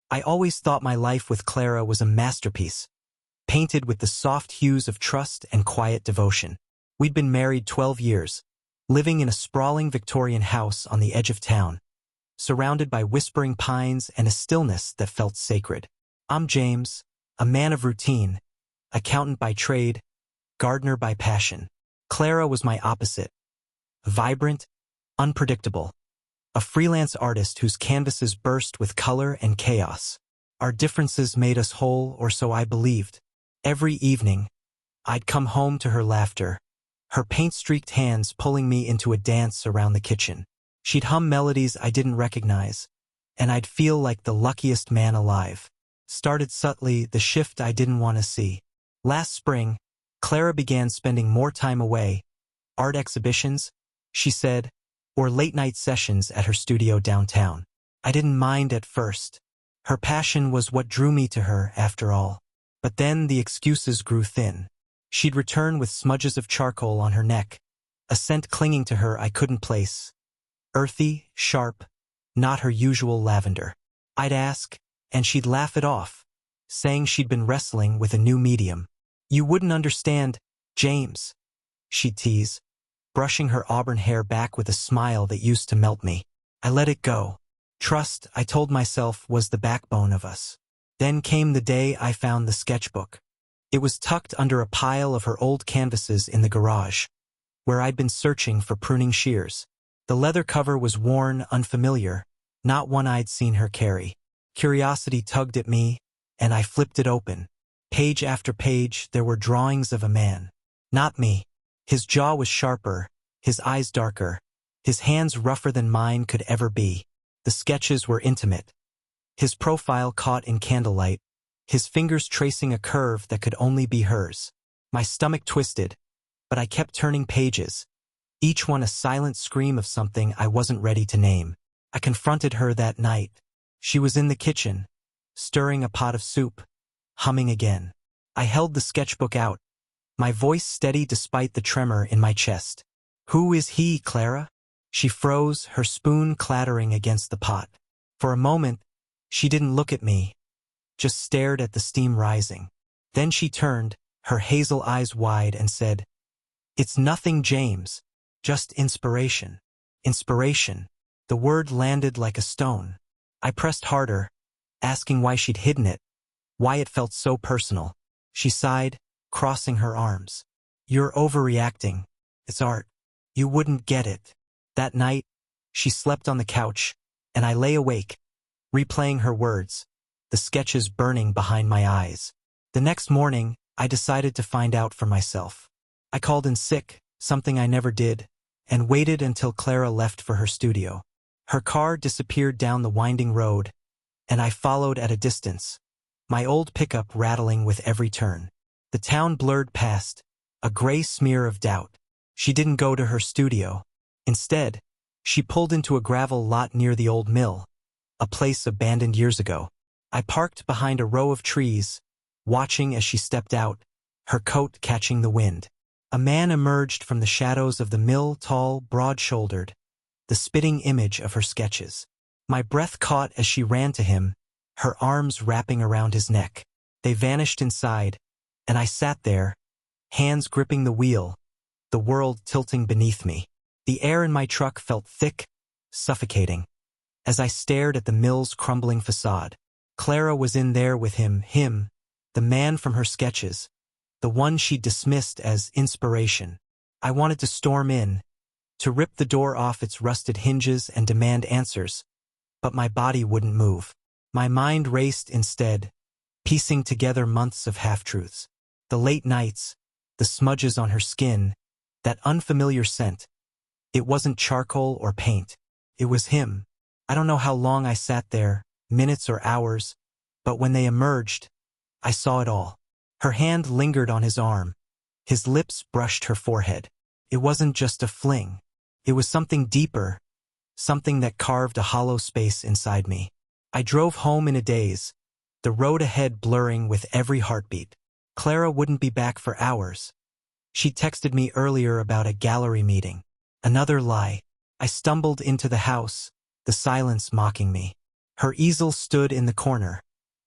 I always thought my life with Clara was a masterpiece, painted with the soft hues of trust and quiet devotion. We'd been married 12 years, living in a sprawling Victorian house on the edge of town, surrounded by whispering pines and a stillness that felt sacred. I'm James, a man of routine, accountant by trade, gardener by passion. Clara was my opposite, vibrant, unpredictable, a freelance artist whose canvases burst with color and chaos. Our differences made us whole, or so I believed. Every evening, I'd come home to her laughter, her paint-streaked hands pulling me into a dance around the kitchen. She'd hum melodies I didn't recognize, and I'd feel like the luckiest man alive. Started subtly, the shift I didn't want to see. Last spring, Clara began spending more time away, art exhibitions, she said, or late-night sessions at her studio downtown. I didn't mind at first. Her passion was what drew me to her, after all. But then the excuses grew thin. She'd return with smudges of charcoal on her neck, a scent clinging to her I couldn't place. Earthy, sharp, not her usual lavender. I'd ask, and she'd laugh it off, saying she'd been wrestling with a new medium. You wouldn't understand, James, she'd tease, brushing her auburn hair back with a smile that used to melt me. I let it go. Trust, I told myself, was the backbone of us. Then came the day I found the sketchbook. It was tucked under a pile of her old canvases in the garage, where I'd been searching for pruning shears. The leather cover was worn, unfamiliar, not one I'd seen her carry. Curiosity tugged at me, and I flipped it open. Page after page, there were drawings of a man. Not me. His jaw was sharper, his eyes darker, his hands rougher than mine could ever be. The sketches were intimate. His profile caught in candlelight, his fingers tracing a curve that could only be hers. My stomach twisted, but I kept turning pages, each one a silent scream of something I wasn't ready to name. I confronted her that night. She was in the kitchen, stirring a pot of soup, humming again. I held the sketchbook out, my voice steady despite the tremor in my chest. Who is he, Clara? She froze, her spoon clattering against the pot. For a moment, she didn't look at me, just stared at the steam rising. Then she turned, her hazel eyes wide, and said, "It's nothing, James. Just inspiration." Inspiration. The word landed like a stone. I pressed harder, asking why she'd hidden it, why it felt so personal. She sighed, crossing her arms. "You're overreacting. It's art. You wouldn't get it." That night, she slept on the couch, and I lay awake, replaying her words, the sketches burning behind my eyes. The next morning, I decided to find out for myself. I called in sick, something I never did, and waited until Clara left for her studio. Her car disappeared down the winding road, and I followed at a distance, my old pickup rattling with every turn. The town blurred past, a gray smear of doubt. She didn't go to her studio. Instead, she pulled into a gravel lot near the old mill, a place abandoned years ago. I parked behind a row of trees, watching as she stepped out, her coat catching the wind. A man emerged from the shadows of the mill, tall, broad-shouldered, the spitting image of her sketches. My breath caught as she ran to him, her arms wrapping around his neck. They vanished inside, and I sat there, hands gripping the wheel, the world tilting beneath me. The air in my truck felt thick, suffocating, as I stared at the mill's crumbling facade. Clara was in there with him, the man from her sketches, the one she dismissed as inspiration. I wanted to storm in, to rip the door off its rusted hinges and demand answers, but my body wouldn't move. My mind raced instead, piecing together months of half-truths. The late nights, the smudges on her skin, that unfamiliar scent. It wasn't charcoal or paint. It was him. I don't know how long I sat there, minutes or hours, but when they emerged, I saw it all. Her hand lingered on his arm. His lips brushed her forehead. It wasn't just a fling. It was something deeper, something that carved a hollow space inside me. I drove home in a daze, the road ahead blurring with every heartbeat. Clara wouldn't be back for hours. She texted me earlier about a gallery meeting. Another lie. I stumbled into the house, the silence mocking me. Her easel stood in the corner,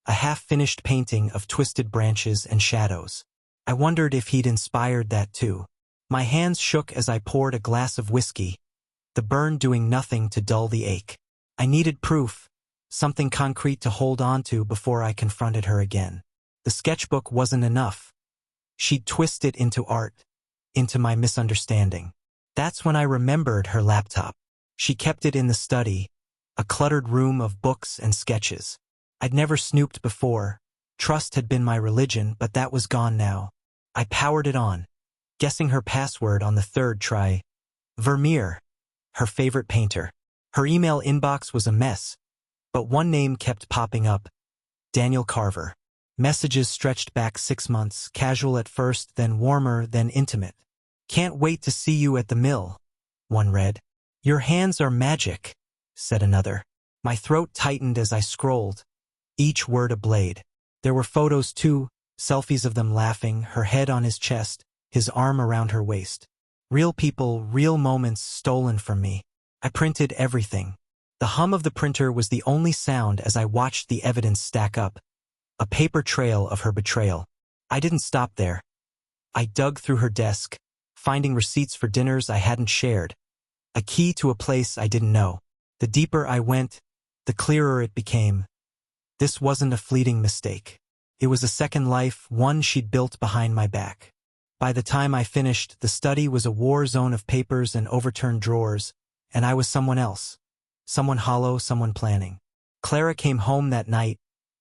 a half-finished painting of twisted branches and shadows. I wondered if he'd inspired that too. My hands shook as I poured a glass of whiskey, the burn doing nothing to dull the ache. I needed proof, something concrete to hold on to before I confronted her again. The sketchbook wasn't enough. She'd twist it into art, into my misunderstanding. That's when I remembered her laptop. She kept it in the study, a cluttered room of books and sketches. I'd never snooped before. Trust had been my religion, but that was gone now. I powered it on, guessing her password on the third try. Vermeer, her favorite painter. Her email inbox was a mess, but one name kept popping up. Daniel Carver. Messages stretched back 6 months, casual at first, then warmer, then intimate. "Can't wait to see you at the mill," one read. "Your hands are magic," said another. My throat tightened as I scrolled, each word a blade. There were photos too, selfies of them laughing, her head on his chest, his arm around her waist. Real people, real moments stolen from me. I printed everything. The hum of the printer was the only sound as I watched the evidence stack up. A paper trail of her betrayal. I didn't stop there. I dug through her desk, finding receipts for dinners I hadn't shared, a key to a place I didn't know. The deeper I went, the clearer it became. This wasn't a fleeting mistake. It was a second life, one she'd built behind my back. By the time I finished, the study was a war zone of papers and overturned drawers, and I was someone else. Someone hollow, someone planning. Clara came home that night,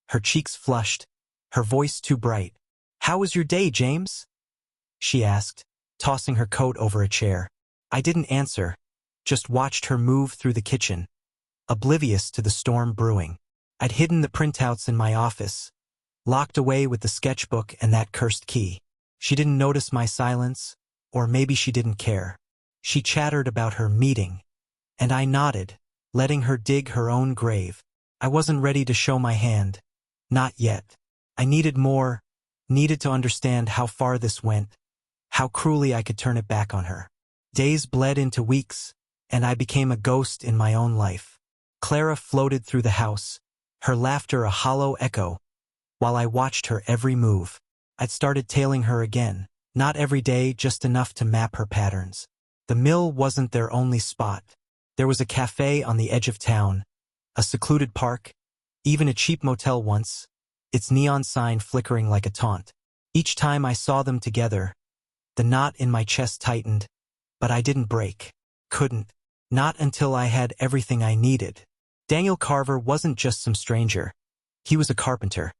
her cheeks flushed, her voice too bright. "How was your day, James?" she asked, tossing her coat over a chair. I didn't answer, just watched her move through the kitchen, oblivious to the storm brewing. I'd hidden the printouts in my office, locked away with the sketchbook and that cursed key. She didn't notice my silence, or maybe she didn't care. She chattered about her meeting, and I nodded, letting her dig her own grave. I wasn't ready to show my hand. Not yet. I needed more, needed to understand how far this went, how cruelly I could turn it back on her. Days bled into weeks, and I became a ghost in my own life. Clara floated through the house, her laughter a hollow echo, while I watched her every move. I'd started tailing her again, not every day, just enough to map her patterns. The mill wasn't their only spot. There was a cafe on the edge of town, a secluded park, even a cheap motel once, its neon sign flickering like a taunt. Each time I saw them together, the knot in my chest tightened, but I didn't break. Couldn't. Not until I had everything I needed. Daniel Carver wasn't just some stranger. He was a carpenter,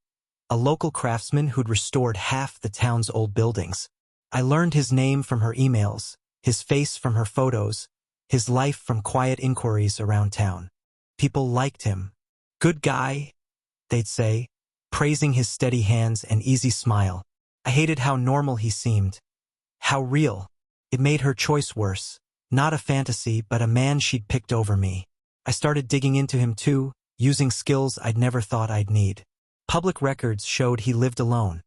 a local craftsman who'd restored half the town's old buildings. I learned his name from her emails, his face from her photos, his life from quiet inquiries around town. People liked him. "Good guy," they'd say, praising his steady hands and easy smile. I hated how normal he seemed, how real. It made her choice worse. Not a fantasy, but a man she'd picked over me. I started digging into him too, using skills I'd never thought I'd need. Public records showed he lived alone.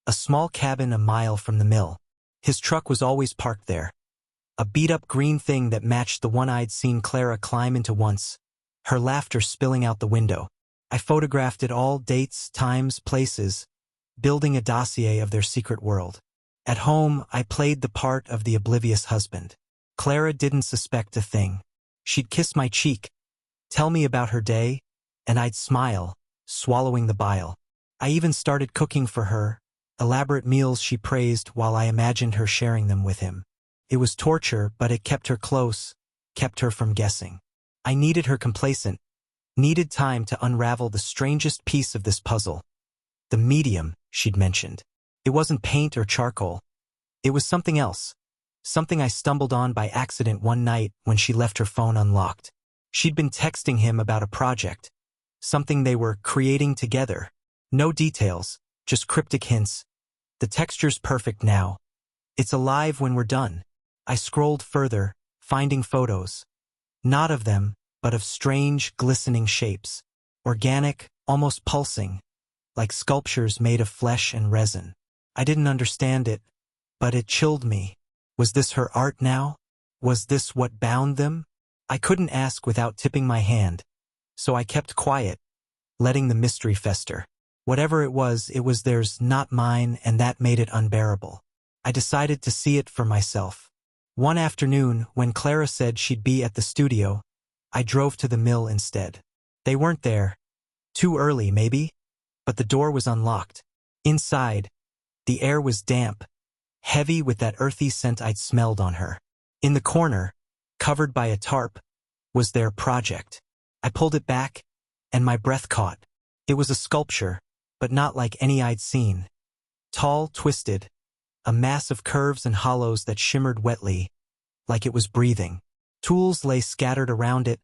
A small cabin a mile from the mill. His truck was always parked there. A beat-up green thing that matched the one I'd seen Clara climb into once, her laughter spilling out the window. I photographed it all, dates, times, places, building a dossier of their secret world. At home, I played the part of the oblivious husband. Clara didn't suspect a thing. She'd kiss my cheek, tell me about her day, and I'd smile, swallowing the bile. I even started cooking for her, elaborate meals she praised while I imagined her sharing them with him. It was torture, but it kept her close, kept her from guessing. I needed her complacent, needed time to unravel the strangest piece of this puzzle. The medium, she'd mentioned. It wasn't paint or charcoal. It was something else. Something I stumbled on by accident one night when she left her phone unlocked. She'd been texting him about a project, something they were creating together. No details, just cryptic hints. The texture's perfect now. It's alive when we're done. I scrolled further, finding photos. Not of them, but of strange, glistening shapes. Organic, almost pulsing, like sculptures made of flesh and resin. I didn't understand it, but it chilled me. Was this her art now? Was this what bound them? I couldn't ask without tipping my hand, so I kept quiet, letting the mystery fester. Whatever it was theirs, not mine, and that made it unbearable. I decided to see it for myself. One afternoon, when Clara said she'd be at the studio, I drove to the mill instead. They weren't there. Too early, maybe? But the door was unlocked. Inside, the air was damp, heavy with that earthy scent I'd smelled on her. In the corner, covered by a tarp, was their project. I pulled it back, and my breath caught. It was a sculpture, but not like any I'd seen. Tall, twisted, a mass of curves and hollows that shimmered wetly, like it was breathing. Tools lay scattered around it,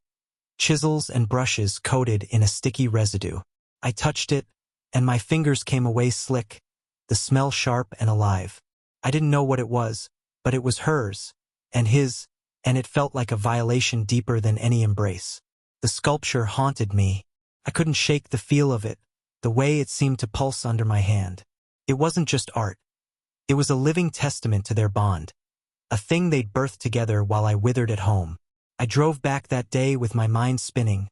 chisels and brushes coated in a sticky residue. I touched it, and my fingers came away slick, the smell sharp and alive. I didn't know what it was, but it was hers, and his, and it felt like a violation deeper than any embrace. The sculpture haunted me. I couldn't shake the feel of it, the way it seemed to pulse under my hand. It wasn't just art. It was a living testament to their bond, a thing they'd birthed together while I withered at home. I drove back that day with my mind spinning,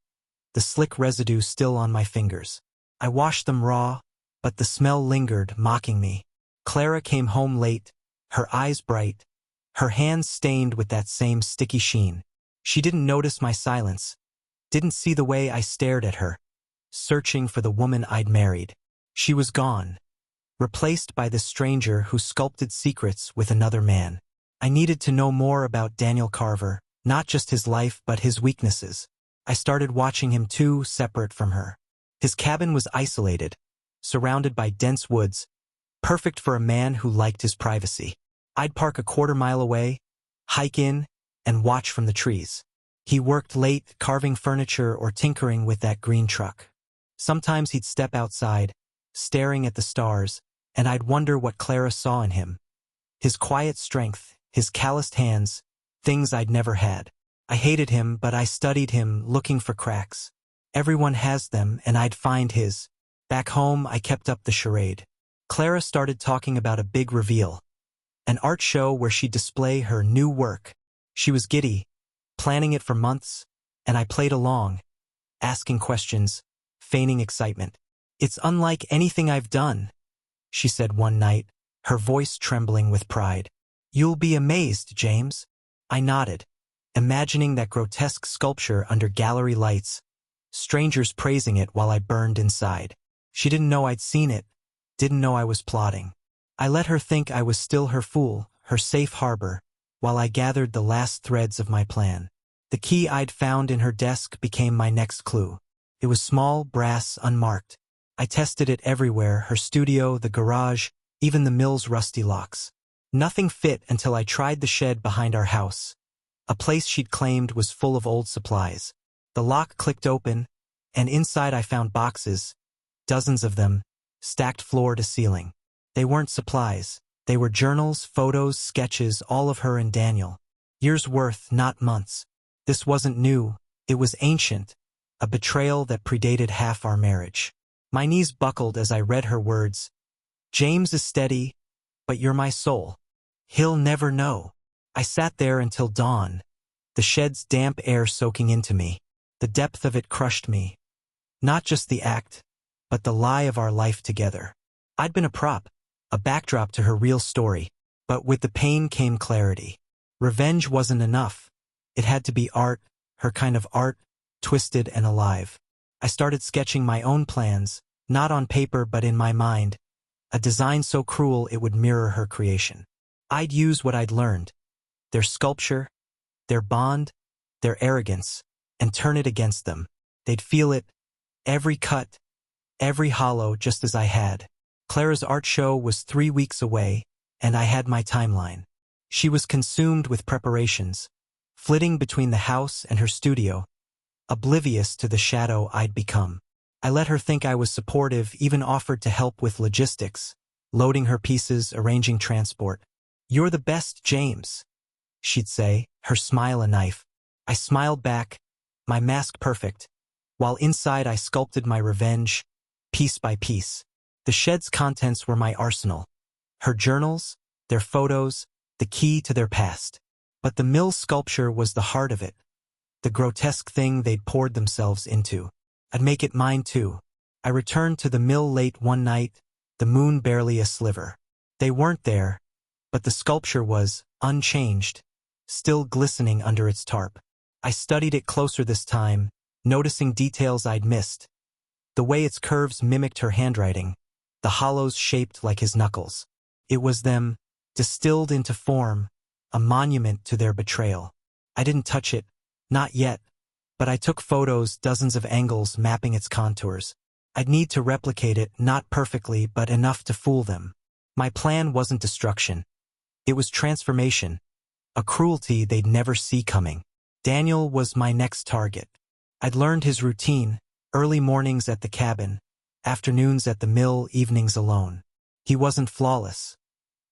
the slick residue still on my fingers. I washed them raw, but the smell lingered, mocking me. Clara came home late, her eyes bright, her hands stained with that same sticky sheen. She didn't notice my silence, didn't see the way I stared at her, searching for the woman I'd married. She was gone, replaced by this stranger who sculpted secrets with another man. I needed to know more about Daniel Carver, not just his life but his weaknesses. I started watching him too, separate from her. His cabin was isolated, surrounded by dense woods, perfect for a man who liked his privacy. I'd park a quarter-mile away, hike in, and watch from the trees. He worked late, carving furniture or tinkering with that green truck. Sometimes he'd step outside, staring at the stars, and I'd wonder what Clara saw in him. His quiet strength, his calloused hands, things I'd never had. I hated him, but I studied him, looking for cracks. Everyone has them, and I'd find his. Back home, I kept up the charade. Clara started talking about a big reveal, an art show where she'd display her new work. She was giddy, planning it for months, and I played along, asking questions, feigning excitement. "It's unlike anything I've done," she said one night, her voice trembling with pride. "You'll be amazed, James." I nodded, imagining that grotesque sculpture under gallery lights, strangers praising it while I burned inside. She didn't know I'd seen it, didn't know I was plotting. I let her think I was still her fool, her safe harbor, while I gathered the last threads of my plan. The key I'd found in her desk became my next clue. It was small, brass, unmarked. I tested it everywhere, her studio, the garage, even the mill's rusty locks. Nothing fit until I tried the shed behind our house, a place she'd claimed was full of old supplies. The lock clicked open, and inside I found boxes, dozens of them, stacked floor to ceiling. They weren't supplies. They were journals, photos, sketches, all of her and Daniel. Years' worth, not months. This wasn't new. It was ancient, a betrayal that predated half our marriage. My knees buckled as I read her words. "James is steady, but you're my soul. He'll never know." I sat there until dawn, the shed's damp air soaking into me. The depth of it crushed me. Not just the act, but the lie of our life together. I'd been a prop, a backdrop to her real story, but with the pain came clarity. Revenge wasn't enough. It had to be art, her kind of art, twisted and alive. I started sketching my own plans, not on paper but in my mind, a design so cruel it would mirror her creation. I'd use what I'd learned, their sculpture, their bond, their arrogance, and turn it against them. They'd feel it, every cut, every hollow, just as I had. Clara's art show was 3 weeks away, and I had my timeline. She was consumed with preparations, flitting between the house and her studio, oblivious to the shadow I'd become. I let her think I was supportive, even offered to help with logistics, loading her pieces, arranging transport. "You're the best, James," she'd say, her smile a knife. I smiled back, my mask perfect, while inside I sculpted my revenge, piece by piece. The shed's contents were my arsenal. Her journals, their photos, the key to their past. But the mill sculpture was the heart of it, the grotesque thing they'd poured themselves into. I'd make it mine too. I returned to the mill late one night, the moon barely a sliver. They weren't there, but the sculpture was, unchanged, still glistening under its tarp. I studied it closer this time, noticing details I'd missed. The way its curves mimicked her handwriting, the hollows shaped like his knuckles. It was them, distilled into form, a monument to their betrayal. I didn't touch it, not yet, but I took photos, dozens of angles mapping its contours. I'd need to replicate it, not perfectly, but enough to fool them. My plan wasn't destruction. It was transformation, a cruelty they'd never see coming. Daniel was my next target. I'd learned his routine, early mornings at the cabin, afternoons at the mill, evenings alone. He wasn't flawless.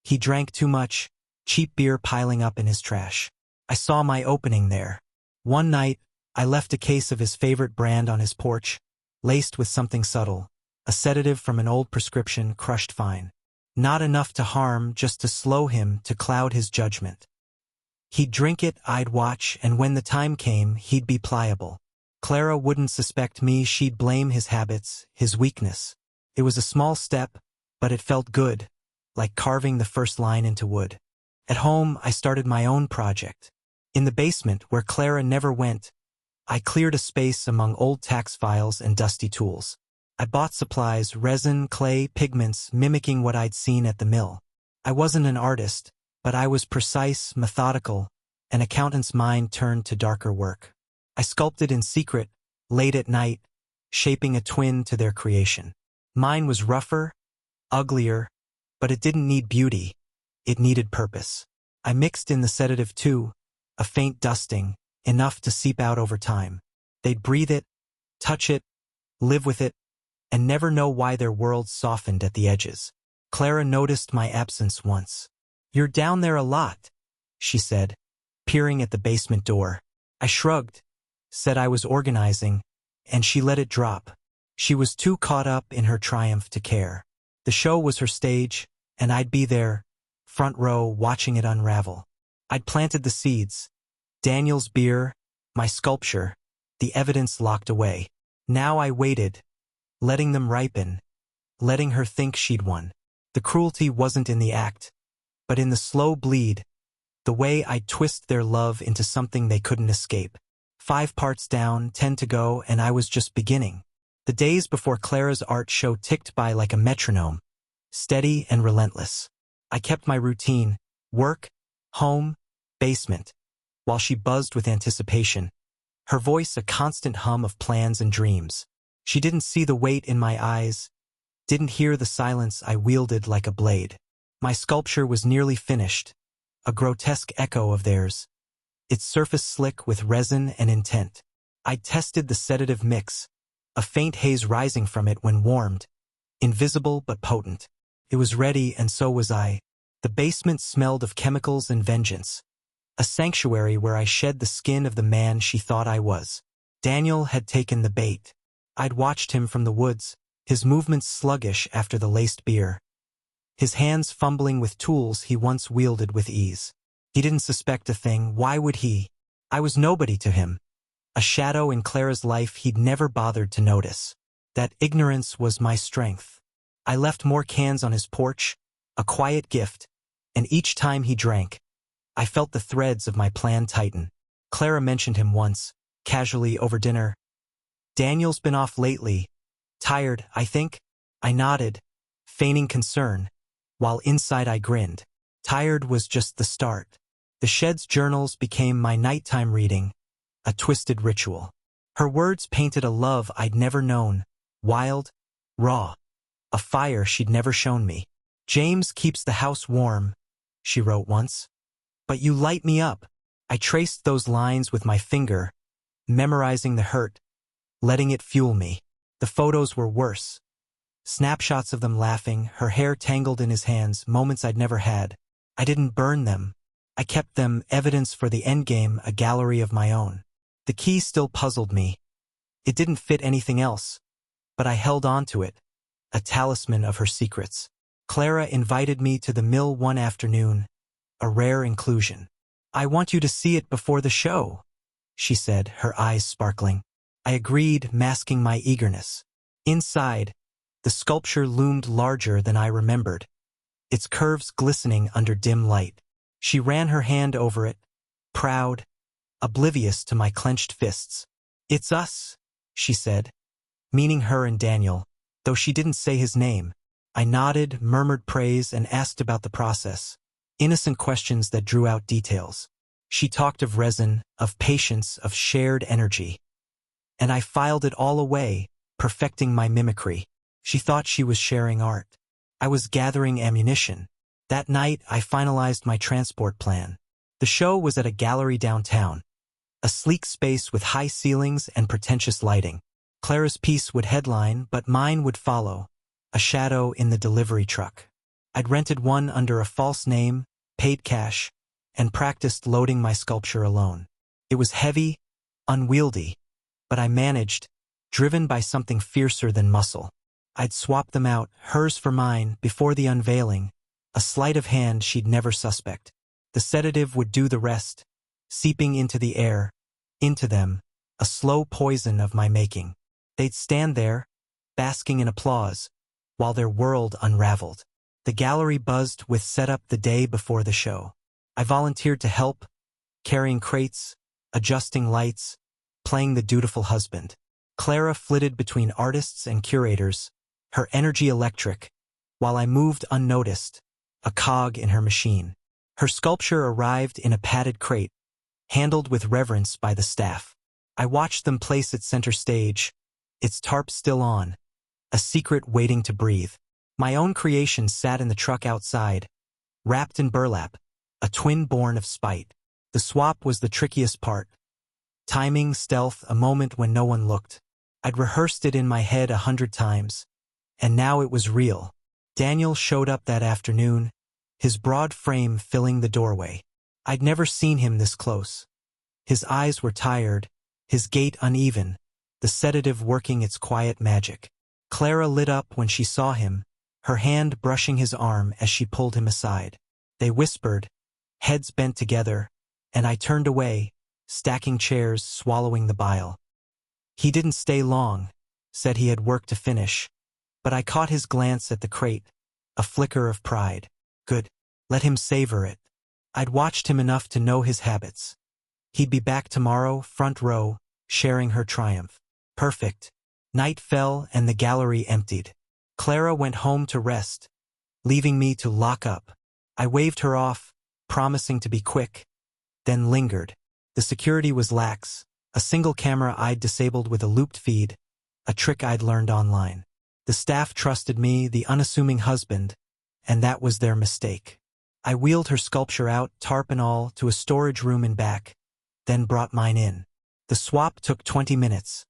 He drank too much, cheap beer piling up in his trash. I saw my opening there. One night, I left a case of his favorite brand on his porch, laced with something subtle, a sedative from an old prescription crushed fine. Not enough to harm, just to slow him, to cloud his judgment. He'd drink it, I'd watch, and when the time came, he'd be pliable. Clara wouldn't suspect me, she'd blame his habits, his weakness. It was a small step, but it felt good, like carving the first line into wood. At home, I started my own project. In the basement, where Clara never went, I cleared a space among old tax files and dusty tools. I bought supplies, resin, clay, pigments, mimicking what I'd seen at the mill. I wasn't an artist, but I was precise, methodical. An accountant's mind turned to darker work. I sculpted in secret, late at night, shaping a twin to their creation. Mine was rougher, uglier, but it didn't need beauty. It needed purpose. I mixed in the sedative too, a faint dusting, enough to seep out over time. They'd breathe it, touch it, live with it, and never know why their worlds softened at the edges. Clara noticed my absence once. "You're down there a lot," she said, peering at the basement door. I shrugged, said I was organizing, and she let it drop. She was too caught up in her triumph to care. The show was her stage, and I'd be there, front row, watching it unravel. I'd planted the seeds. Daniel's beer, my sculpture, the evidence locked away. Now I waited, letting them ripen, letting her think she'd won. The cruelty wasn't in the act, but in the slow bleed, the way I'd twist their love into something they couldn't escape. 5 parts down, 10 to go, and I was just beginning. The days before Clara's art show ticked by like a metronome, steady and relentless. I kept my routine, work, home, basement, while she buzzed with anticipation, her voice a constant hum of plans and dreams. She didn't see the weight in my eyes, didn't hear the silence I wielded like a blade. My sculpture was nearly finished, a grotesque echo of theirs, its surface slick with resin and intent. I tested the sedative mix, a faint haze rising from it when warmed, invisible but potent. It was ready, and so was I. The basement smelled of chemicals and vengeance, a sanctuary where I shed the skin of the man she thought I was. Daniel had taken the bait. I'd watched him from the woods, his movements sluggish after the laced beer, his hands fumbling with tools he once wielded with ease. He didn't suspect a thing. Why would he? I was nobody to him, a shadow in Clara's life he'd never bothered to notice. That ignorance was my strength. I left more cans on his porch, a quiet gift, and each time he drank, I felt the threads of my plan tighten. Clara mentioned him once, casually over dinner. "Daniel's been off lately. Tired, I think?" I nodded, feigning concern, while inside I grinned. Tired was just the start. The shed's journals became my nighttime reading, a twisted ritual. Her words painted a love I'd never known, wild, raw, a fire she'd never shown me. "James keeps the house warm," she wrote once. "But you light me up." I traced those lines with my finger, memorizing the hurt, letting it fuel me. The photos were worse. Snapshots of them laughing, her hair tangled in his hands, moments I'd never had. I didn't burn them. I kept them, evidence for the endgame, a gallery of my own. The key still puzzled me. It didn't fit anything else, but I held on to it, a talisman of her secrets. Clara invited me to the mill one afternoon, a rare inclusion. "I want you to see it before the show," she said, her eyes sparkling. I agreed, masking my eagerness. Inside, the sculpture loomed larger than I remembered, its curves glistening under dim light. She ran her hand over it, proud, oblivious to my clenched fists. "It's us," she said, meaning her and Daniel, though she didn't say his name. I nodded, murmured praise, and asked about the process. Innocent questions that drew out details. She talked of resin, of patience, of shared energy. And I filed it all away, perfecting my mimicry. She thought she was sharing art. I was gathering ammunition. That night, I finalized my transport plan. The show was at a gallery downtown, a sleek space with high ceilings and pretentious lighting. Clara's piece would headline, but mine would follow, a shadow in the delivery truck. I'd rented one under a false name, paid cash, and practiced loading my sculpture alone. It was heavy, unwieldy, but I managed, driven by something fiercer than muscle. I'd swap them out, hers for mine, before the unveiling, a sleight of hand she'd never suspect. The sedative would do the rest, seeping into the air, into them, a slow poison of my making. They'd stand there, basking in applause, while their world unraveled. The gallery buzzed with setup the day before the show. I volunteered to help, carrying crates, adjusting lights, playing the dutiful husband. Clara flitted between artists and curators, her energy electric, while I moved unnoticed, a cog in her machine. Her sculpture arrived in a padded crate, handled with reverence by the staff. I watched them place it center stage, its tarp still on, a secret waiting to breathe. My own creation sat in the truck outside, wrapped in burlap, a twin born of spite. The swap was the trickiest part. Timing, stealth, a moment when no one looked. I'd rehearsed it in my head 100 times, and now it was real. Daniel showed up that afternoon, his broad frame filling the doorway. I'd never seen him this close. His eyes were tired, his gait uneven, the sedative working its quiet magic. Clara lit up when she saw him, her hand brushing his arm as she pulled him aside. They whispered, heads bent together, and I turned away, stacking chairs, swallowing the bile. He didn't stay long, said he had work to finish, but I caught his glance at the crate, a flicker of pride. Good. Let him savor it. I'd watched him enough to know his habits. He'd be back tomorrow, front row, sharing her triumph. Perfect. Night fell and the gallery emptied. Clara went home to rest, leaving me to lock up. I waved her off, promising to be quick, then lingered. The security was lax, a single camera I'd disabled with a looped feed, a trick I'd learned online. The staff trusted me, the unassuming husband, and that was their mistake. I wheeled her sculpture out, tarp and all, to a storage room in back, then brought mine in. The swap took 20 minutes.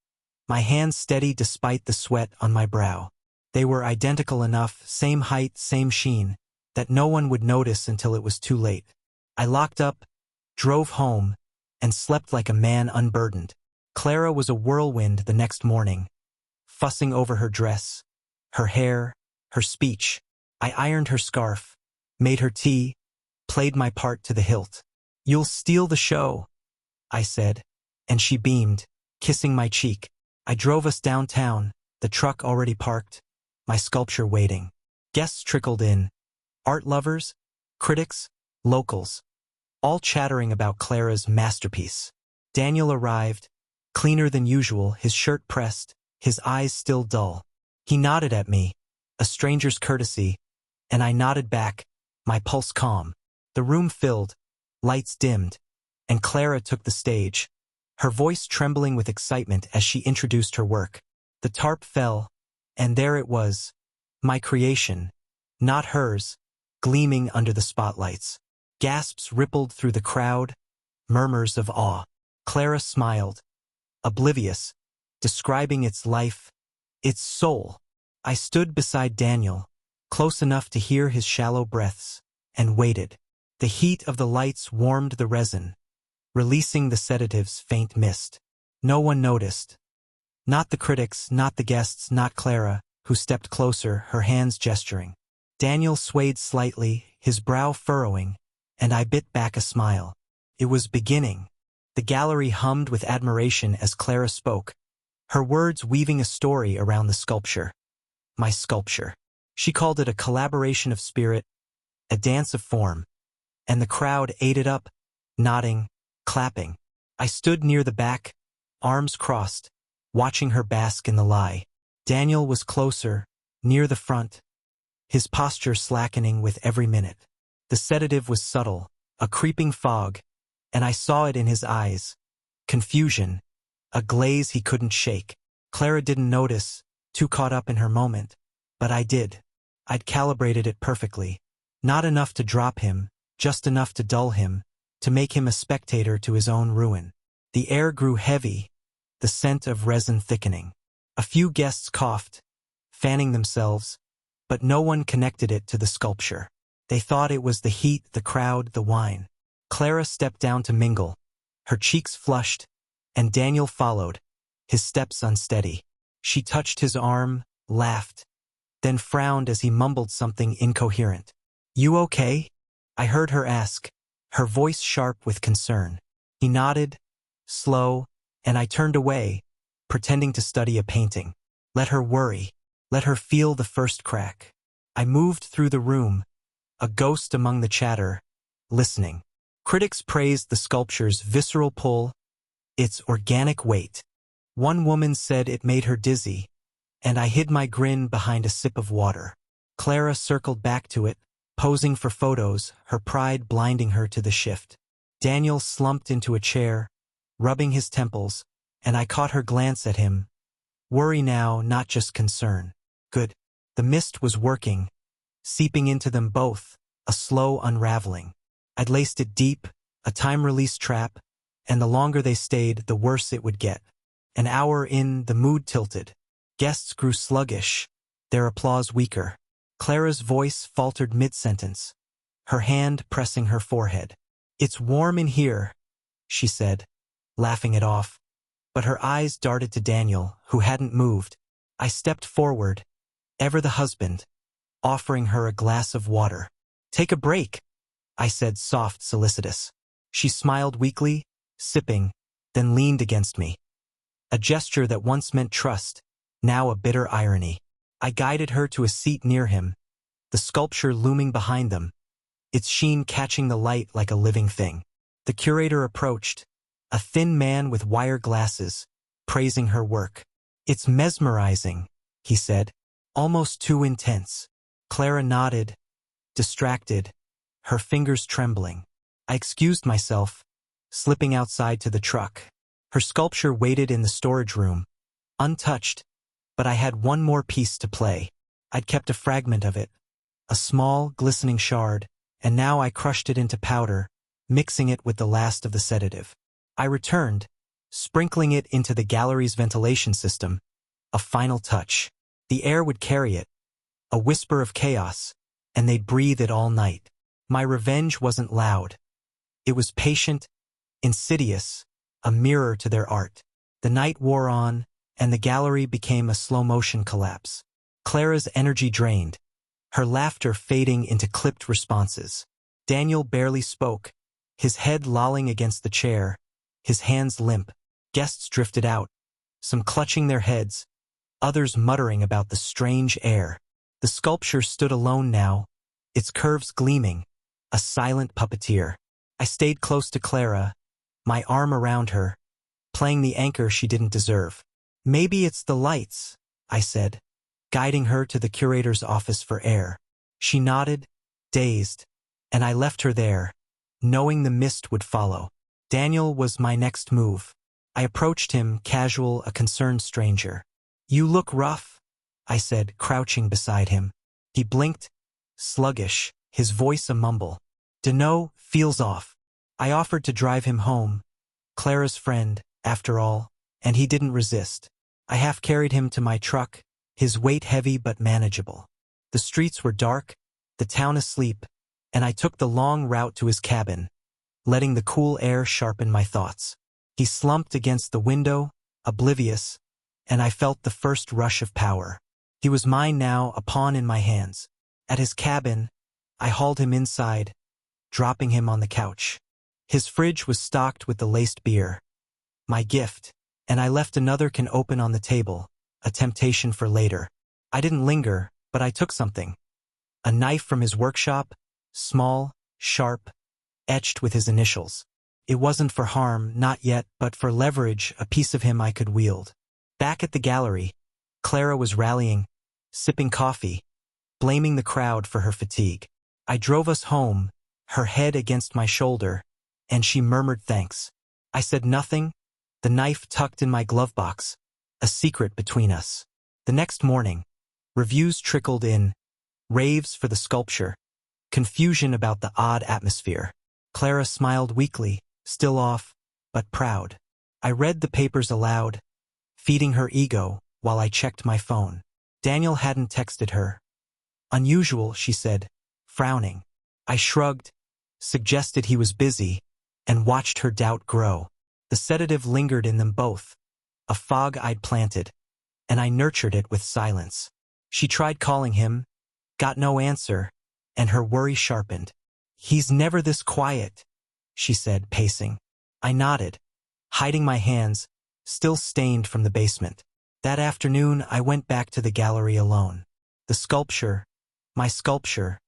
My hands steady despite the sweat on my brow. They were identical enough, same height, same sheen, that no one would notice until it was too late. I locked up, drove home, and slept like a man unburdened. Clara was a whirlwind the next morning, fussing over her dress, her hair, her speech. I ironed her scarf, made her tea, played my part to the hilt. "You'll steal the show," I said, and she beamed, kissing my cheek. I drove us downtown, the truck already parked, my sculpture waiting. Guests trickled in, art lovers, critics, locals, all chattering about Clara's masterpiece. Daniel arrived, cleaner than usual, his shirt pressed, his eyes still dull. He nodded at me, a stranger's courtesy, and I nodded back, my pulse calm. The room filled, lights dimmed, and Clara took the stage, her voice trembling with excitement as she introduced her work. The tarp fell, and there it was, my creation, not hers, gleaming under the spotlights. Gasps rippled through the crowd, murmurs of awe. Clara smiled, oblivious, describing its life, its soul. I stood beside Daniel, close enough to hear his shallow breaths, and waited. The heat of the lights warmed the resin, releasing the sedative's faint mist. No one noticed. Not the critics, not the guests, not Clara, who stepped closer, her hands gesturing. Daniel swayed slightly, his brow furrowing, and I bit back a smile. It was beginning. The gallery hummed with admiration as Clara spoke, her words weaving a story around the sculpture. My sculpture. She called it a collaboration of spirit, a dance of form, and the crowd ate it up, nodding, clapping. I stood near the back, arms crossed, watching her bask in the lie. Daniel was closer, near the front, his posture slackening with every minute. The sedative was subtle, a creeping fog, and I saw it in his eyes. Confusion, a glaze he couldn't shake. Clara didn't notice, too caught up in her moment. But I did. I'd calibrated it perfectly. Not enough to drop him, just enough to dull him, to make him a spectator to his own ruin. The air grew heavy, the scent of resin thickening. A few guests coughed, fanning themselves, but no one connected it to the sculpture. They thought it was the heat, the crowd, the wine. Clara stepped down to mingle, her cheeks flushed, and Daniel followed, his steps unsteady. She touched his arm, laughed, then frowned as he mumbled something incoherent. "You okay?" I heard her ask, her voice sharp with concern. He nodded, slow, and I turned away, pretending to study a painting. Let her worry. Let her feel the first crack. I moved through the room, a ghost among the chatter, listening. Critics praised the sculpture's visceral pull, its organic weight. One woman said it made her dizzy, and I hid my grin behind a sip of water. Clara circled back to it, posing for photos, her pride blinding her to the shift. Daniel slumped into a chair, rubbing his temples, and I caught her glance at him. Worry now, not just concern. Good. The mist was working, seeping into them both, a slow unraveling. I'd laced it deep, a time-release trap, and the longer they stayed, the worse it would get. An hour in, the mood tilted. Guests grew sluggish, their applause weaker. Clara's voice faltered mid-sentence, her hand pressing her forehead. "It's warm in here," she said, laughing it off. But her eyes darted to Daniel, who hadn't moved. I stepped forward, ever the husband, offering her a glass of water. "Take a break," I said, soft, solicitous. She smiled weakly, sipping, then leaned against me. A gesture that once meant trust, now a bitter irony. I guided her to a seat near him, the sculpture looming behind them, its sheen catching the light like a living thing. The curator approached, a thin man with wire glasses, praising her work. "It's mesmerizing," he said, "almost too intense." Clara nodded, distracted, her fingers trembling. I excused myself, slipping outside to the truck. Her sculpture waited in the storage room, untouched, but I had one more piece to play. I'd kept a fragment of it, a small, glistening shard, and now I crushed it into powder, mixing it with the last of the sedative. I returned, sprinkling it into the gallery's ventilation system, a final touch. The air would carry it, a whisper of chaos, and they'd breathe it all night. My revenge wasn't loud. It was patient, insidious, a mirror to their art. The night wore on, and the gallery became a slow-motion collapse. Clara's energy drained, her laughter fading into clipped responses. Daniel barely spoke, his head lolling against the chair, his hands limp. Guests drifted out, some clutching their heads, others muttering about the strange air. The sculpture stood alone now, its curves gleaming, a silent puppeteer. I stayed close to Clara, my arm around her, playing the anchor she didn't deserve. "Maybe it's the lights," I said, guiding her to the curator's office for air. She nodded, dazed, and I left her there, knowing the mist would follow. Daniel was my next move. I approached him, casual, a concerned stranger. "You look rough," I said, crouching beside him. He blinked, sluggish, his voice a mumble. "Dunno, feels off." I offered to drive him home, Clara's friend, after all, and he didn't resist. I half carried him to my truck, his weight heavy but manageable. The streets were dark, the town asleep, and I took the long route to his cabin, letting the cool air sharpen my thoughts. He slumped against the window, oblivious, and I felt the first rush of power. He was mine now, a pawn in my hands. At his cabin, I hauled him inside, dropping him on the couch. His fridge was stocked with the laced beer, my gift, and I left another can open on the table, a temptation for later. I didn't linger, but I took something. A knife from his workshop, small, sharp, etched with his initials. It wasn't for harm, not yet, but for leverage, a piece of him I could wield. Back at the gallery, Clara was rallying, sipping coffee, blaming the crowd for her fatigue. I drove us home, her head against my shoulder, and she murmured thanks. I said nothing, the knife tucked in my glove box, a secret between us. The next morning, reviews trickled in, raves for the sculpture, confusion about the odd atmosphere. Clara smiled weakly, still off, but proud. I read the papers aloud, feeding her ego while I checked my phone. Daniel hadn't texted her. Unusual, she said, frowning. I shrugged, suggested he was busy, and watched her doubt grow. The sedative lingered in them both, a fog I'd planted, and I nurtured it with silence. She tried calling him, got no answer, and her worry sharpened. He's never this quiet, she said, pacing. I nodded, hiding my hands, still stained from the basement. That afternoon, I went back to the gallery alone. The sculpture, my sculpture,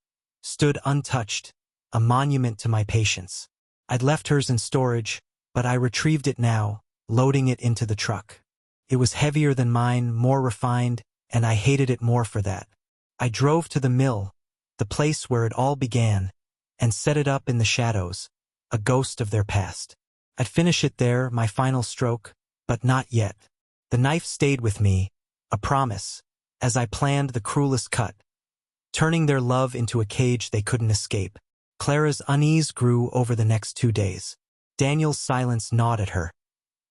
stood untouched, a monument to my patience. I'd left hers in storage, but I retrieved it now, loading it into the truck. It was heavier than mine, more refined, and I hated it more for that. I drove to the mill, the place where it all began, and set it up in the shadows, a ghost of their past. I'd finish it there, my final stroke, but not yet. The knife stayed with me, a promise, as I planned the cruelest cut, turning their love into a cage they couldn't escape. Clara's unease grew over the next 2 days. Daniel's silence gnawed at her.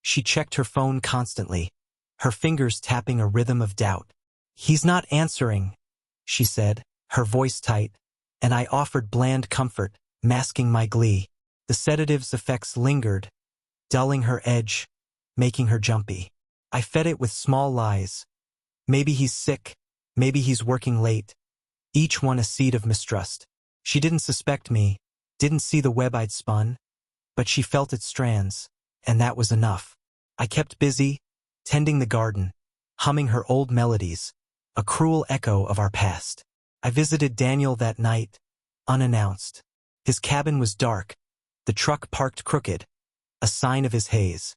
She checked her phone constantly, her fingers tapping a rhythm of doubt. He's not answering, she said, her voice tight, and I offered bland comfort, masking my glee. The sedative's effects lingered, dulling her edge, making her jumpy. I fed it with small lies. Maybe he's sick, maybe he's working late, each one a seed of mistrust. She didn't suspect me, didn't see the web I'd spun, but she felt its strands, and that was enough. I kept busy, tending the garden, humming her old melodies, a cruel echo of our past. I visited Daniel that night, unannounced. His cabin was dark, the truck parked crooked, a sign of his haze.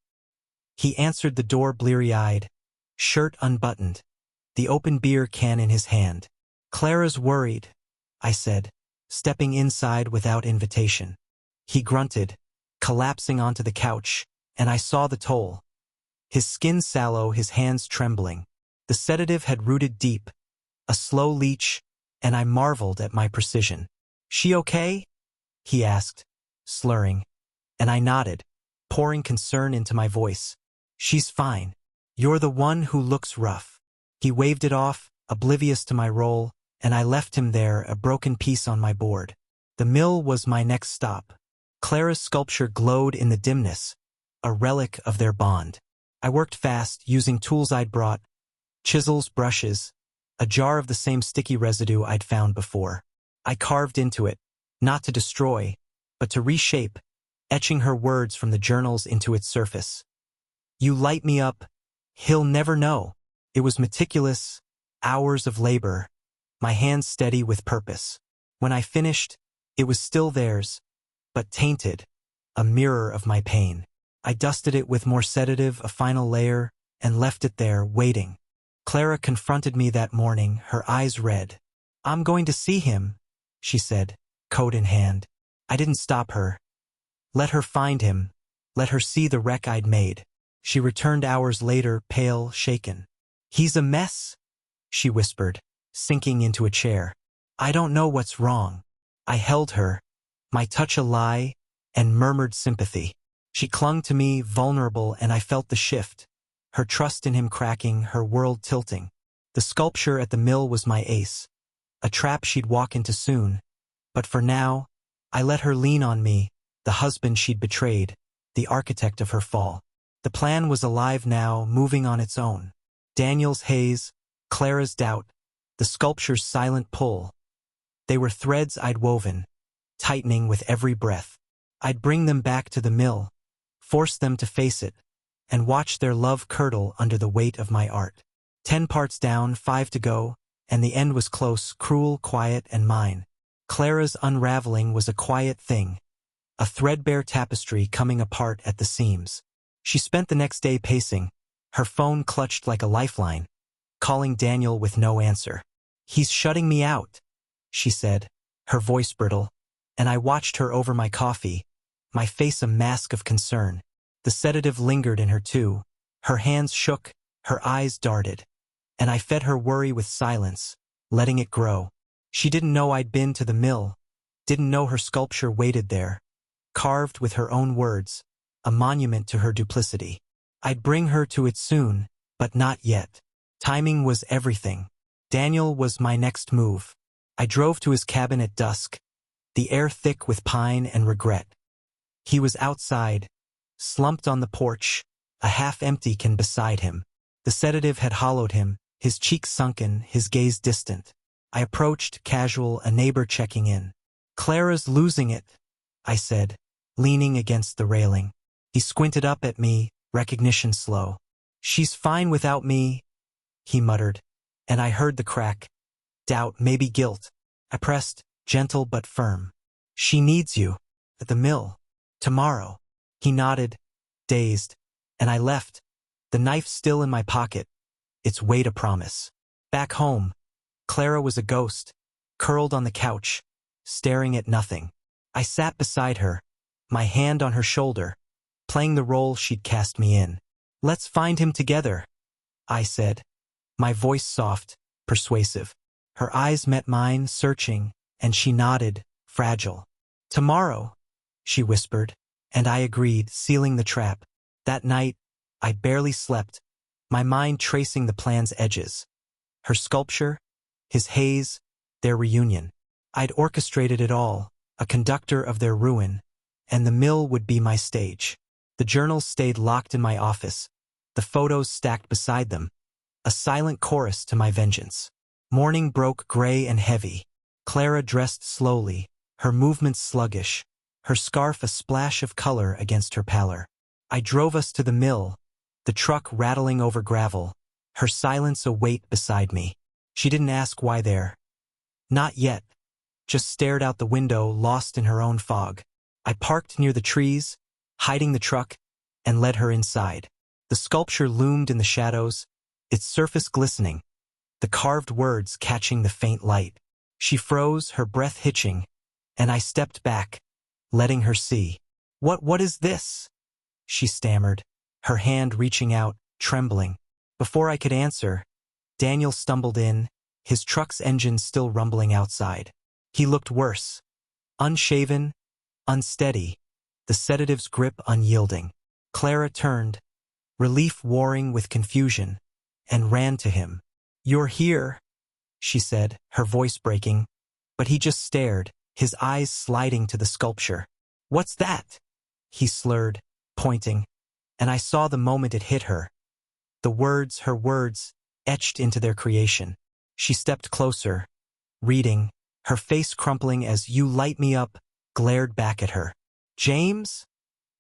He answered the door bleary-eyed, shirt unbuttoned, the open beer can in his hand. Clara's worried, I said, stepping inside without invitation. He grunted, collapsing onto the couch, and I saw the toll. His skin sallow, his hands trembling. The sedative had rooted deep, a slow leach, and I marveled at my precision. She okay? He asked, slurring, and I nodded, pouring concern into my voice. She's fine. You're the one who looks rough. He waved it off, oblivious to my role, and I left him there, a broken piece on my board. The mill was my next stop. Clara's sculpture glowed in the dimness, a relic of their bond. I worked fast, using tools I'd brought, chisels, brushes, a jar of the same sticky residue I'd found before. I carved into it, not to destroy, but to reshape, etching her words from the journals into its surface. You light me up, he'll never know. It was meticulous, hours of labor, my hands steady with purpose. When I finished, it was still theirs, but tainted, a mirror of my pain. I dusted it with more sedative, a final layer, and left it there, waiting. Clara confronted me that morning, her eyes red. I'm going to see him, she said, coat in hand. I didn't stop her. Let her find him. Let her see the wreck I'd made. She returned hours later, pale, shaken. He's a mess, she whispered, sinking into a chair. I don't know what's wrong. I held her, my touch a lie, and murmured sympathy. She clung to me, vulnerable, and I felt the shift, her trust in him cracking, her world tilting. The sculpture at the mill was my ace, a trap she'd walk into soon. But for now, I let her lean on me, the husband she'd betrayed, the architect of her fall. The plan was alive now, moving on its own. Daniel's haze, Clara's doubt, the sculpture's silent pull. They were threads I'd woven, tightening with every breath. I'd bring them back to the mill, force them to face it, and watched their love curdle under the weight of my art. 10 parts down, 5 to go, and the end was close, cruel, quiet, and mine. Clara's unraveling was a quiet thing, a threadbare tapestry coming apart at the seams. She spent the next day pacing, her phone clutched like a lifeline, calling Daniel with no answer. "He's shutting me out," she said, her voice brittle, and I watched her over my coffee, my face a mask of concern. The sedative lingered in her too. Her hands shook, her eyes darted, and I fed her worry with silence, letting it grow. She didn't know I'd been to the mill, didn't know her sculpture waited there, carved with her own words, a monument to her duplicity. I'd bring her to it soon, but not yet. Timing was everything. Daniel was my next move. I drove to his cabin at dusk, the air thick with pine and regret. He was outside, slumped on the porch, a half-empty can beside him. The sedative had hollowed him, his cheeks sunken, his gaze distant. I approached, casual, a neighbor checking in. "Clara's losing it," I said, leaning against the railing. He squinted up at me, recognition slow. "She's fine without me," he muttered, and I heard the crack. Doubt, maybe guilt. I pressed, gentle but firm. "She needs you. At the mill. Tomorrow." He nodded, dazed, and I left, the knife still in my pocket, its weight a promise. Back home, Clara was a ghost, curled on the couch, staring at nothing. I sat beside her, my hand on her shoulder, playing the role she'd cast me in. "Let's find him together," I said, my voice soft, persuasive. Her eyes met mine, searching, and she nodded, fragile. "Tomorrow," she whispered, and I agreed, sealing the trap. That night, I barely slept, my mind tracing the plan's edges. Her sculpture, his haze, their reunion. I'd orchestrated it all, a conductor of their ruin, and the mill would be my stage. The journals stayed locked in my office, the photos stacked beside them, a silent chorus to my vengeance. Morning broke gray and heavy. Clara dressed slowly, her movements sluggish, her scarf a splash of color against her pallor. I drove us to the mill, the truck rattling over gravel, her silence a weight beside me. She didn't ask why there. Not yet. Just stared out the window, lost in her own fog. I parked near the trees, hiding the truck, and led her inside. The sculpture loomed in the shadows, its surface glistening, the carved words catching the faint light. She froze, her breath hitching, and I stepped back, letting her see. What is this?" she stammered, her hand reaching out, trembling. Before I could answer, Daniel stumbled in, his truck's engine still rumbling outside. He looked worse. Unshaven, unsteady, the sedative's grip unyielding. Clara turned, relief warring with confusion, and ran to him. "You're here," she said, her voice breaking, but he just stared, his eyes sliding to the sculpture. "What's that?" he slurred, pointing, and I saw the moment it hit her. The words, her words, etched into their creation. She stepped closer, reading, her face crumpling as "You light me up," glared back at her. "James?"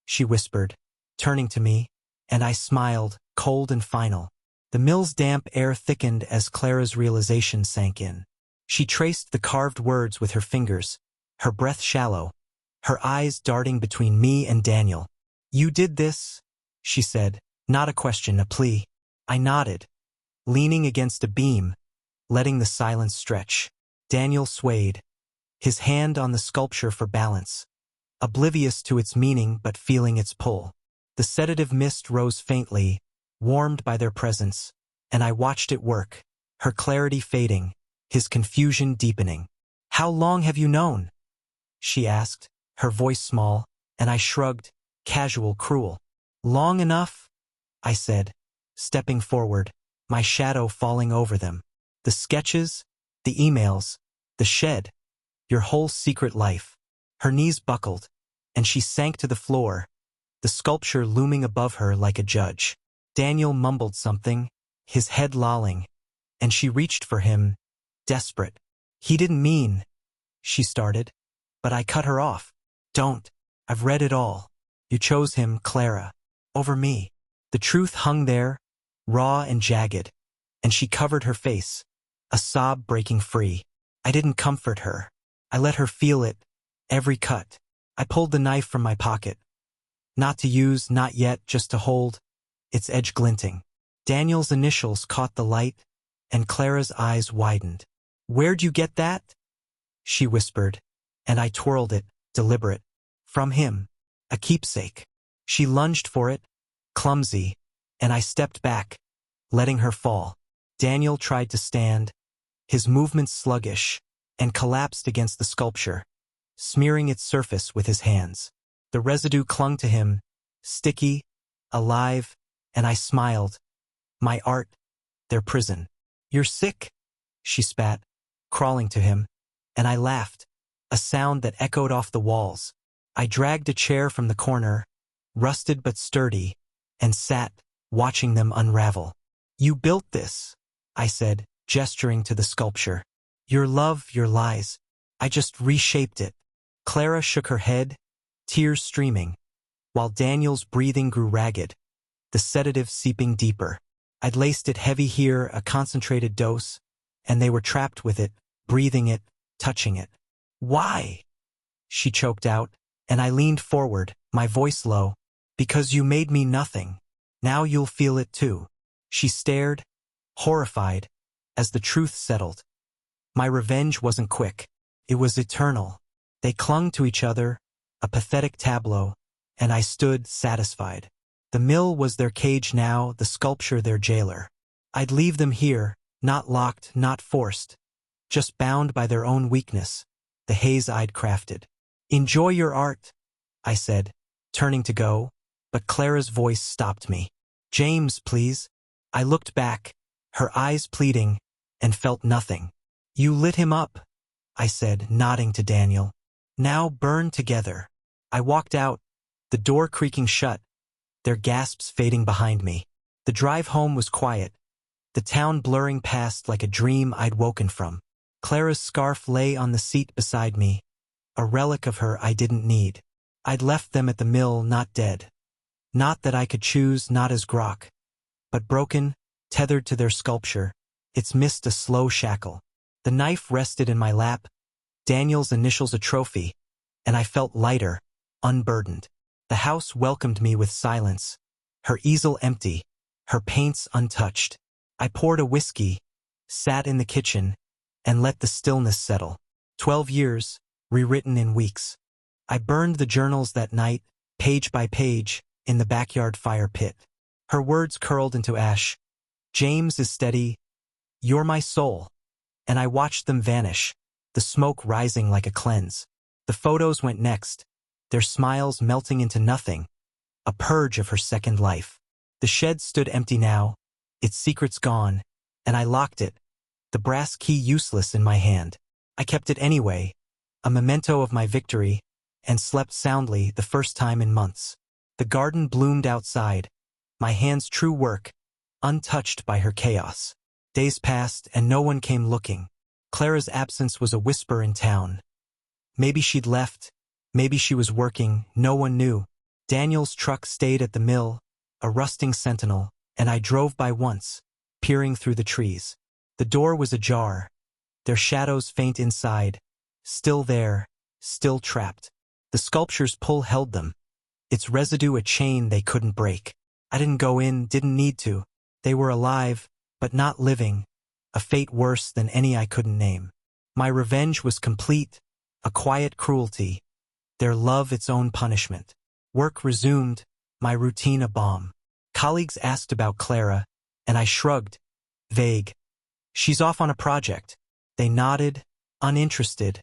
she whispered, turning to me, and I smiled, cold and final. The mill's damp air thickened as Clara's realization sank in. She traced the carved words with her fingers, her breath shallow, her eyes darting between me and Daniel. "You did this?" she said, not a question, a plea. I nodded, leaning against a beam, letting the silence stretch. Daniel swayed, his hand on the sculpture for balance, oblivious to its meaning but feeling its pull. The sedative mist rose faintly, warmed by their presence, and I watched it work, her clarity fading, his confusion deepening. "How long have you known?" she asked, her voice small, and I shrugged, casual, cruel. "Long enough," I said, stepping forward, my shadow falling over them. "The sketches, the emails, the shed, your whole secret life." Her knees buckled, and she sank to the floor, the sculpture looming above her like a judge. Daniel mumbled something, his head lolling, and she reached for him, desperate. "He didn't mean," she started, but I cut her off. "Don't. I've read it all. You chose him, Clara, over me." The truth hung there, raw and jagged, and she covered her face, a sob breaking free. I didn't comfort her. I let her feel it, every cut. I pulled the knife from my pocket. Not to use, not yet, just to hold, its edge glinting. Daniel's initials caught the light, and Clara's eyes widened. "Where'd you get that?" she whispered, and I twirled it, deliberate. "From him. A keepsake." She lunged for it, clumsy, and I stepped back, letting her fall. Daniel tried to stand, his movements sluggish, and collapsed against the sculpture, smearing its surface with his hands. The residue clung to him, sticky, alive, and I smiled. My art, their prison. "You're sick," she spat, crawling to him, and I laughed, a sound that echoed off the walls. I dragged a chair from the corner, rusted but sturdy, and sat, watching them unravel. "You built this," I said, gesturing to the sculpture. "Your love, your lies. I just reshaped it." Clara shook her head, tears streaming, while Daniel's breathing grew ragged, the sedative seeping deeper. I'd laced it heavy here, a concentrated dose, and they were trapped with it, breathing it, touching it. "Why?" she choked out, and I leaned forward, my voice low. "Because you made me nothing. Now you'll feel it too." She stared, horrified, as the truth settled. My revenge wasn't quick. It was eternal. They clung to each other, a pathetic tableau, and I stood satisfied. The mill was their cage now, the sculpture their jailer. I'd leave them here, not locked, not forced, just bound by their own weakness, the haze I'd crafted. "Enjoy your art," I said, turning to go, but Clara's voice stopped me. "James, please." I looked back, her eyes pleading, and felt nothing. "You lit him up," I said, nodding to Daniel. "Now burn together." I walked out, the door creaking shut, their gasps fading behind me. The drive home was quiet, the town blurring past like a dream I'd woken from. Clara's scarf lay on the seat beside me, a relic of her I didn't need. I'd left them at the mill, not dead. Not that I could choose, not as grok, but broken, tethered to their sculpture. It's missed a slow shackle. The knife rested in my lap, Daniel's initials a trophy, and I felt lighter, unburdened. The house welcomed me with silence, her easel empty, her paints untouched. I poured a whiskey, sat in the kitchen, and let the stillness settle. 12 years, rewritten in weeks. I burned the journals that night, page by page, in the backyard fire pit. Her words curled into ash. "James is steady. You're my soul." And I watched them vanish, the smoke rising like a cleanse. The photos went next, their smiles melting into nothing, a purge of her second life. The shed stood empty now, its secrets gone, and I locked it, the brass key useless in my hand. I kept it anyway, a memento of my victory, and slept soundly the first time in months. The garden bloomed outside, my hand's true work, untouched by her chaos. Days passed and no one came looking. Clara's absence was a whisper in town. Maybe she'd left, maybe she was working, no one knew. Daniel's truck stayed at the mill, a rusting sentinel, and I drove by once, peering through the trees. The door was ajar, their shadows faint inside, still there, still trapped. The sculpture's pull held them, its residue a chain they couldn't break. I didn't go in, didn't need to. They were alive, but not living, a fate worse than any I couldn't name. My revenge was complete, a quiet cruelty, their love its own punishment. Work resumed, my routine a bomb. Colleagues asked about Clara, and I shrugged, vague. "She's off on a project." They nodded, uninterested,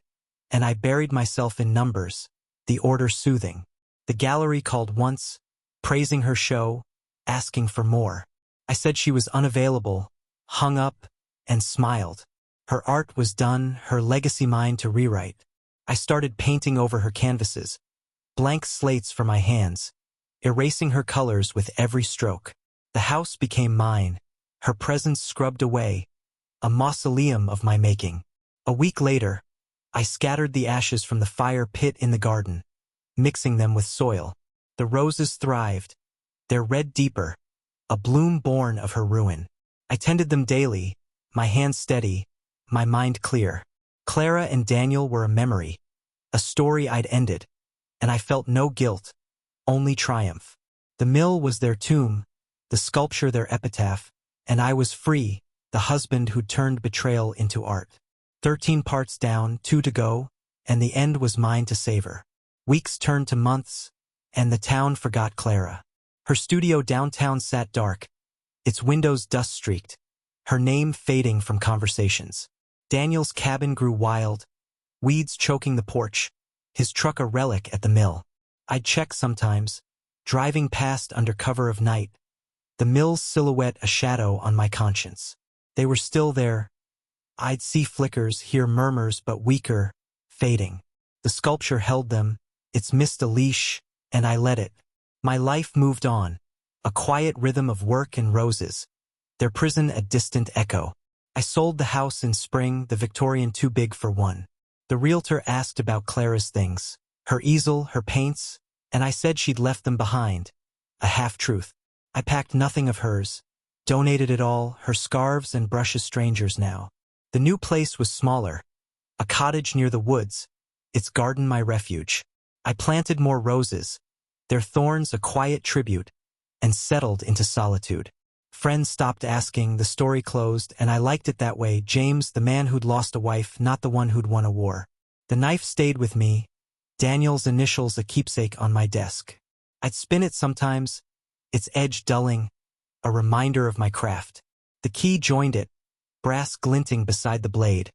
and I buried myself in numbers, the order soothing. The gallery called once, praising her show, asking for more. I said she was unavailable, hung up, and smiled. Her art was done, her legacy mine to rewrite. I started painting over her canvases, blank slates for my hands, erasing her colors with every stroke. The house became mine, her presence scrubbed away, a mausoleum of my making. A week later, I scattered the ashes from the fire pit in the garden, mixing them with soil. The roses thrived, their red deeper, a bloom born of her ruin. I tended them daily, my hands steady, my mind clear. Clara and Daniel were a memory, a story I'd ended, and I felt no guilt, only triumph. The mill was their tomb, the sculpture their epitaph, and I was free, the husband who turned betrayal into art. 13 parts down, 2 to go, and the end was mine to savor. Weeks turned to months, and the town forgot Clara. Her studio downtown sat dark, its windows dust-streaked, her name fading from conversations. Daniel's cabin grew wild, weeds choking the porch, his truck a relic at the mill. I'd check sometimes, driving past under cover of night, the mill's silhouette a shadow on my conscience. They were still there. I'd see flickers, hear murmurs, but weaker, fading. The sculpture held them, its missed a leash, and I let it. My life moved on, a quiet rhythm of work and roses, their prison a distant echo. I sold the house in spring, the Victorian too big for one. The realtor asked about Clara's things, her easel, her paints, and I said she'd left them behind, a half-truth. I packed nothing of hers, donated it all, her scarves and brushes strangers now. The new place was smaller, a cottage near the woods, its garden my refuge. I planted more roses, their thorns a quiet tribute, and settled into solitude. Friends stopped asking, the story closed, and I liked it that way. James, the man who'd lost a wife, not the one who'd won a war. The knife stayed with me, Daniel's initials a keepsake on my desk. I'd spin it sometimes, its edge dulling, a reminder of my craft. The key joined it, brass glinting beside the blade,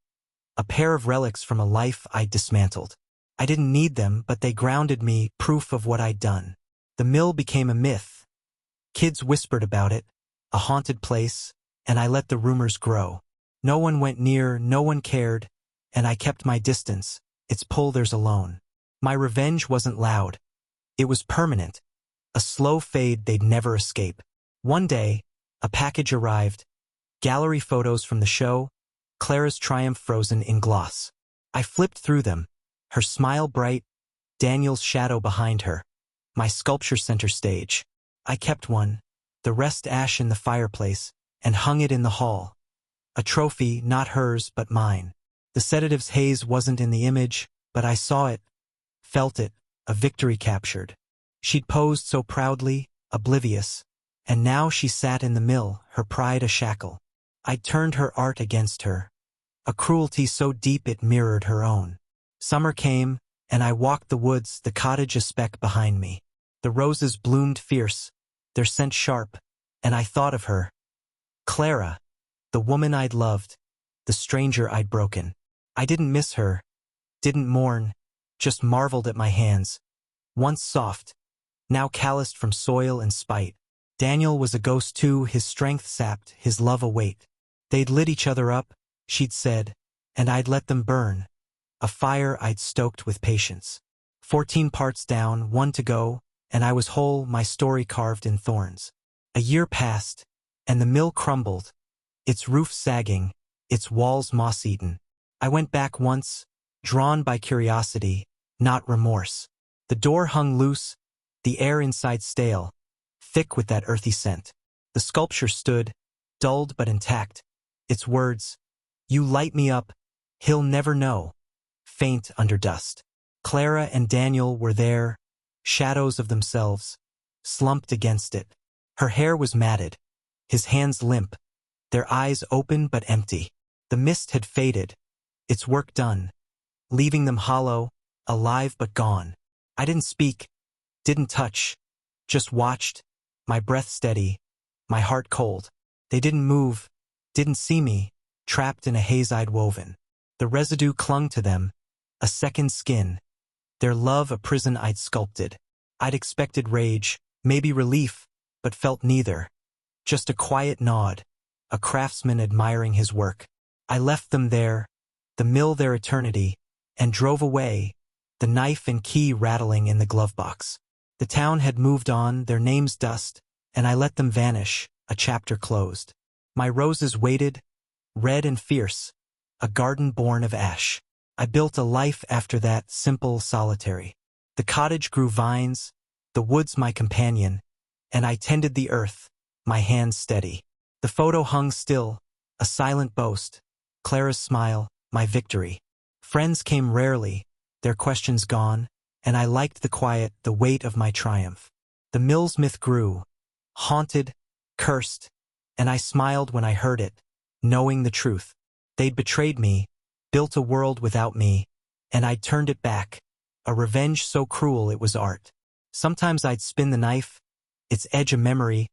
a pair of relics from a life I'd dismantled. I didn't need them, but they grounded me, proof of what I'd done. The mill became a myth. Kids whispered about it, a haunted place, and I let the rumors grow. No one went near, no one cared, and I kept my distance, its pull theirs alone. My revenge wasn't loud. It was permanent, a slow fade they'd never escape. One day, a package arrived, gallery photos from the show, Clara's triumph frozen in gloss. I flipped through them, her smile bright, Daniel's shadow behind her, my sculpture center stage. I kept one, the rest ash in the fireplace, and hung it in the hall. A trophy, not hers, but mine. The sedative's haze wasn't in the image, but I saw it, felt it, a victory captured. She'd posed so proudly, oblivious, and now she sat in the mill, her pride a shackle. I'd turned her art against her, a cruelty so deep it mirrored her own. Summer came, and I walked the woods, the cottage a speck behind me. The roses bloomed fierce, their scent sharp, and I thought of her. Clara, the woman I'd loved, the stranger I'd broken. I didn't miss her, didn't mourn, just marveled at my hands. Once soft, now calloused from soil and spite. Daniel was a ghost too, his strength sapped, his love a weight. They'd lit each other up, she'd said, and I'd let them burn, a fire I'd stoked with patience. 14 parts down, 1 to go, and I was whole, my story carved in thorns. A year passed, and the mill crumbled, its roof sagging, its walls moss-eaten. I went back once, drawn by curiosity, not remorse. The door hung loose, the air inside stale, thick with that earthy scent. The sculpture stood, dulled but intact, its words, "You light me up, he'll never know," faint under dust. Clara and Daniel were there, shadows of themselves, slumped against it. Her hair was matted, his hands limp, their eyes open but empty. The mist had faded, its work done, leaving them hollow, alive but gone. I didn't speak, didn't touch, just watched, my breath steady, my heart cold. They didn't move, didn't see me, trapped in a haze I'd woven. The residue clung to them, a second skin, their love a prison I'd sculpted. I'd expected rage, maybe relief, but felt neither. Just a quiet nod, a craftsman admiring his work. I left them there, the mill their eternity, and drove away, the knife and key rattling in the glove box. The town had moved on, their names dust, and I let them vanish, a chapter closed. My roses waited, red and fierce, a garden born of ash. I built a life after that, simple, solitary. The cottage grew vines, the woods my companion, and I tended the earth, my hand steady. The photo hung still, a silent boast. Clara's smile, my victory. Friends came rarely, their questions gone, and I liked the quiet, the weight of my triumph. The Mills myth grew, haunted, cursed, and I smiled when I heard it, knowing the truth. They'd betrayed me, built a world without me, and I'd turned it back, a revenge so cruel it was art. Sometimes I'd spin the knife, its edge a memory,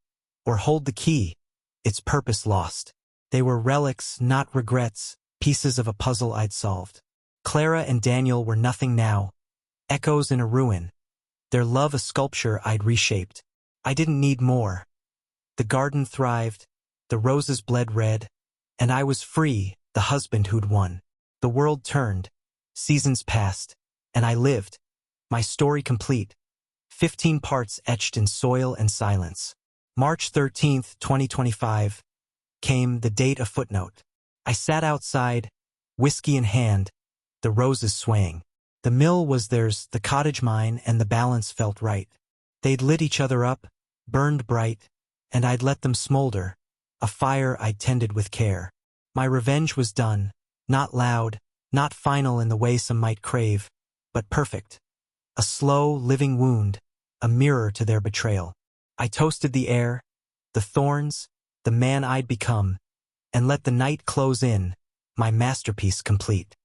or hold the key, its purpose lost. They were relics, not regrets, pieces of a puzzle I'd solved. Clara and Daniel were nothing now, echoes in a ruin, their love a sculpture I'd reshaped. I didn't need more. The garden thrived, the roses bled red, and I was free, the husband who'd won. The world turned, seasons passed, and I lived, my story complete, 15 parts etched in soil and silence. March 13th, 2025, came the date a footnote. I sat outside, whiskey in hand, the roses swaying. The mill was theirs, the cottage mine, and the balance felt right. They'd lit each other up, burned bright, and I'd let them smolder, a fire I'd tended with care. My revenge was done, not loud, not final in the way some might crave, but perfect. A slow, living wound, a mirror to their betrayal. I toasted the air, the thorns, the man I'd become, and let the night close in, my masterpiece complete.